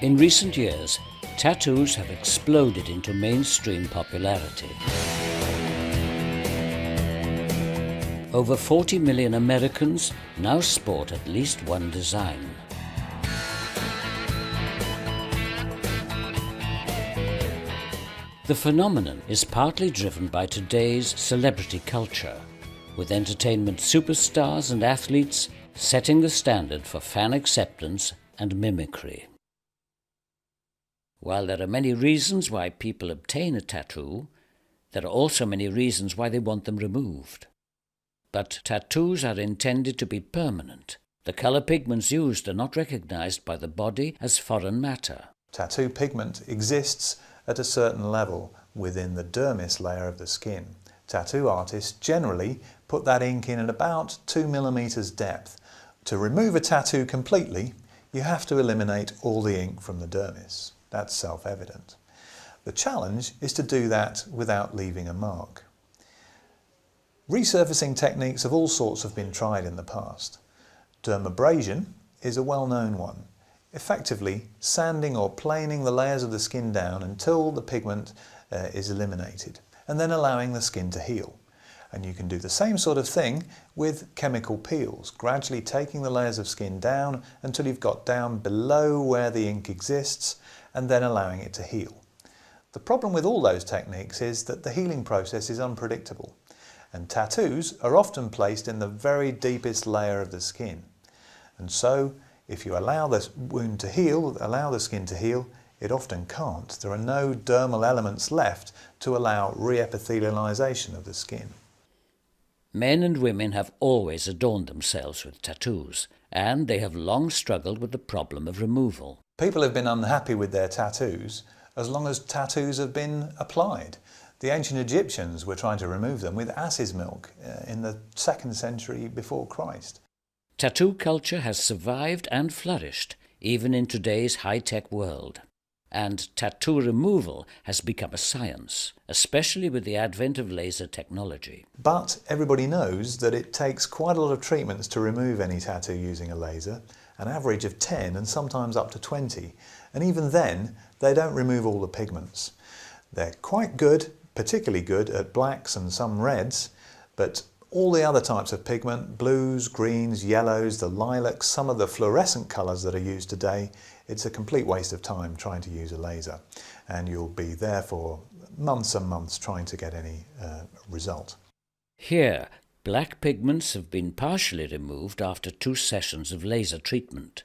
In recent years, tattoos have exploded into mainstream popularity. Over 40 million Americans now sport at least one design. The phenomenon is partly driven by today's celebrity culture, with entertainment superstars and athletes setting the standard for fan acceptance and mimicry. While there are many reasons why people obtain a tattoo, there are also many reasons why they want them removed. But tattoos are intended to be permanent. The colour pigments used are not recognised by the body as foreign matter. Tattoo pigment exists at a certain level within the dermis layer of the skin. Tattoo artists generally put that ink in at about 2 millimeters depth. To remove a tattoo completely, you have to eliminate all the ink from the dermis. That's self-evident. The challenge is to do that without leaving a mark. Resurfacing techniques of all sorts have been tried in the past. Dermabrasion is a well-known one. Effectively sanding or planing the layers of the skin down until the pigment is eliminated, and then allowing the skin to heal. And you can do the same sort of thing with chemical peels, gradually taking the layers of skin down until you've got down below where the ink exists, and then allowing it to heal. The problem with all those techniques is that the healing process is unpredictable, and tattoos are often placed in the very deepest layer of the skin. And so, if you allow the wound to heal, allow the skin to heal, it often can't. There are no dermal elements left to allow re-epithelialization of the skin. Men and women have always adorned themselves with tattoos, and they have long struggled with the problem of removal. People have been unhappy with their tattoos as long as tattoos have been applied. The ancient Egyptians were trying to remove them with ass's milk in the 2nd century before Christ. Tattoo culture has survived and flourished even in today's high-tech world. And tattoo removal has become a science, especially with the advent of laser technology. But everybody knows that it takes quite a lot of treatments to remove any tattoo using a laser, an average of 10 and sometimes up to 20. And even then, they don't remove all the pigments. They're quite good, particularly good at blacks and some reds, but all the other types of pigment, blues, greens, yellows, the lilacs, some of the fluorescent colours that are used today, it's a complete waste of time trying to use a laser, and you'll be there for months and months trying to get any result. Here, black pigments have been partially removed after 2 sessions of laser treatment,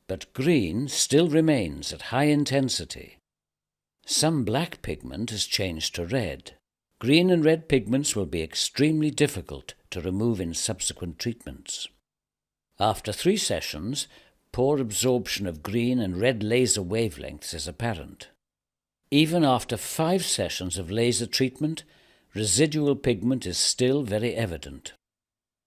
but green still remains at high intensity. Some black pigment has changed to red. Green and red pigments will be extremely difficult to remove in subsequent treatments. After 3 sessions, poor absorption of green and red laser wavelengths is apparent. Even after 5 sessions of laser treatment, residual pigment is still very evident.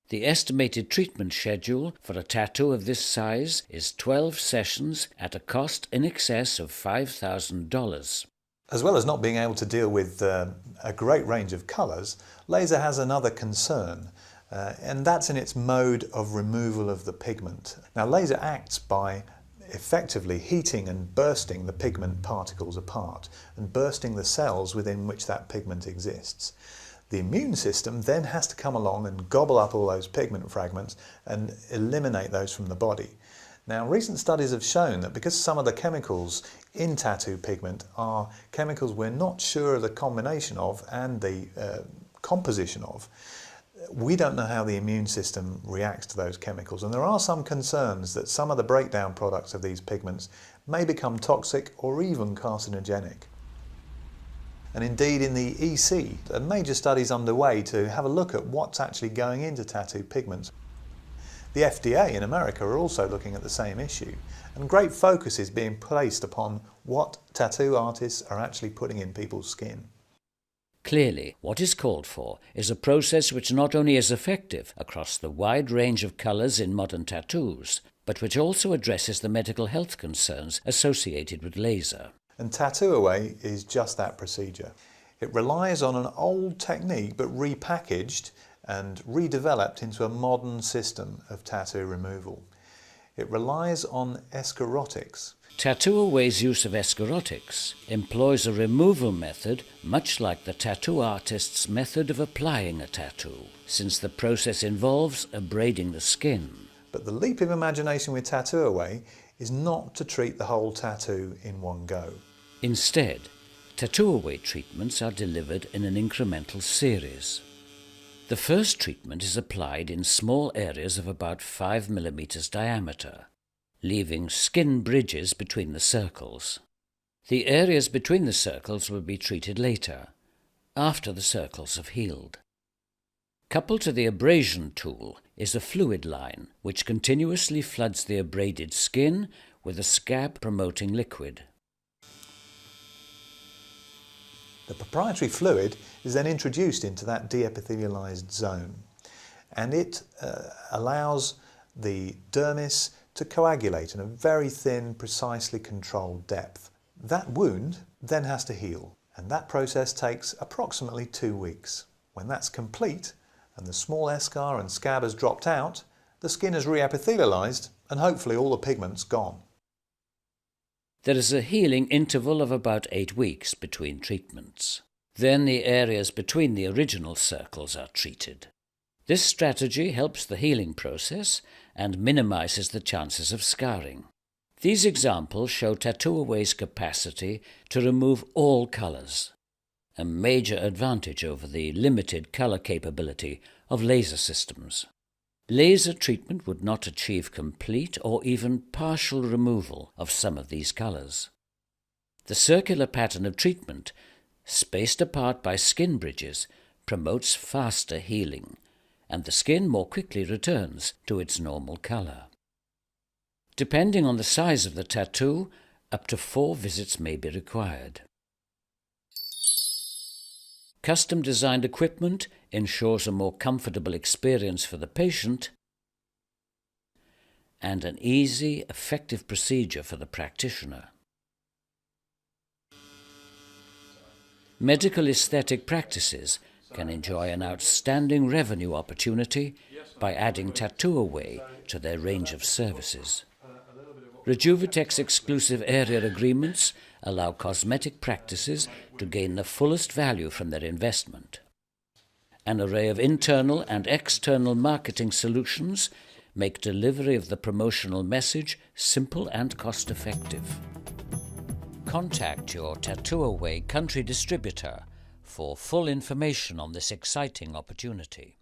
The estimated treatment schedule for a tattoo of this size is 12 sessions at a cost in excess of $5,000. As well as not being able to deal with a great range of colours, laser has another concern, and that's in its mode of removal of the pigment. Now, laser acts by effectively heating and bursting the pigment particles apart and bursting the cells within which that pigment exists. The immune system then has to come along and gobble up all those pigment fragments and eliminate those from the body. Now, recent studies have shown that because some of the chemicals in tattoo pigment are chemicals we're not sure of the combination of and the composition of, we don't know how the immune system reacts to those chemicals, and there are some concerns that some of the breakdown products of these pigments may become toxic or even carcinogenic. And indeed, in the EC, a major study is underway to have a look at what's actually going into tattoo pigments. The FDA in America are also looking at the same issue, and great focus is being placed upon what tattoo artists are actually putting in people's skin. Clearly, what is called for is a process which not only is effective across the wide range of colours in modern tattoos, but which also addresses the medical health concerns associated with laser. And Tattoo Away is just that procedure. It relies on an old technique but repackaged and redeveloped into a modern system of tattoo removal. It relies on escharotics. Tattoo Away's use of escharotics employs a removal method much like the tattoo artist's method of applying a tattoo, since the process involves abrading the skin. But the leap of imagination with Tattoo Away is not to treat the whole tattoo in one go. Instead, Tattoo Away treatments are delivered in an incremental series. The first treatment is applied in small areas of about 5 mm diameter, leaving skin bridges between the circles. The areas between the circles will be treated later, after the circles have healed. Coupled to the abrasion tool is a fluid line which continuously floods the abraded skin with a scab-promoting liquid. The proprietary fluid is then introduced into that deepithelialized zone, and it allows the dermis to coagulate in a very thin, precisely controlled depth. That wound then has to heal, and that process takes approximately 2 weeks. When that's complete and the small eschar and scab has dropped out, the skin is reepithelialized and hopefully all the pigment's gone. There is a healing interval of about 8 weeks between treatments. Then the areas between the original circles are treated. This strategy helps the healing process and minimizes the chances of scarring. These examples show Tattoo Away's capacity to remove all colors, a major advantage over the limited color capability of laser systems. Laser treatment would not achieve complete or even partial removal of some of these colors. The circular pattern of treatment, spaced apart by skin bridges, promotes faster healing, and the skin more quickly returns to its normal color. Depending on the size of the tattoo, up to 4 visits may be required. Custom-designed equipment ensures a more comfortable experience for the patient and an easy, effective procedure for the practitioner. Medical aesthetic practices can enjoy an outstanding revenue opportunity by adding Tattoo Away to their range of services. Rejuvitech's exclusive area agreements allow cosmetic practices to gain the fullest value from their investment. An array of internal and external marketing solutions make delivery of the promotional message simple and cost-effective. Contact your Tattoo Away country distributor for full information on this exciting opportunity.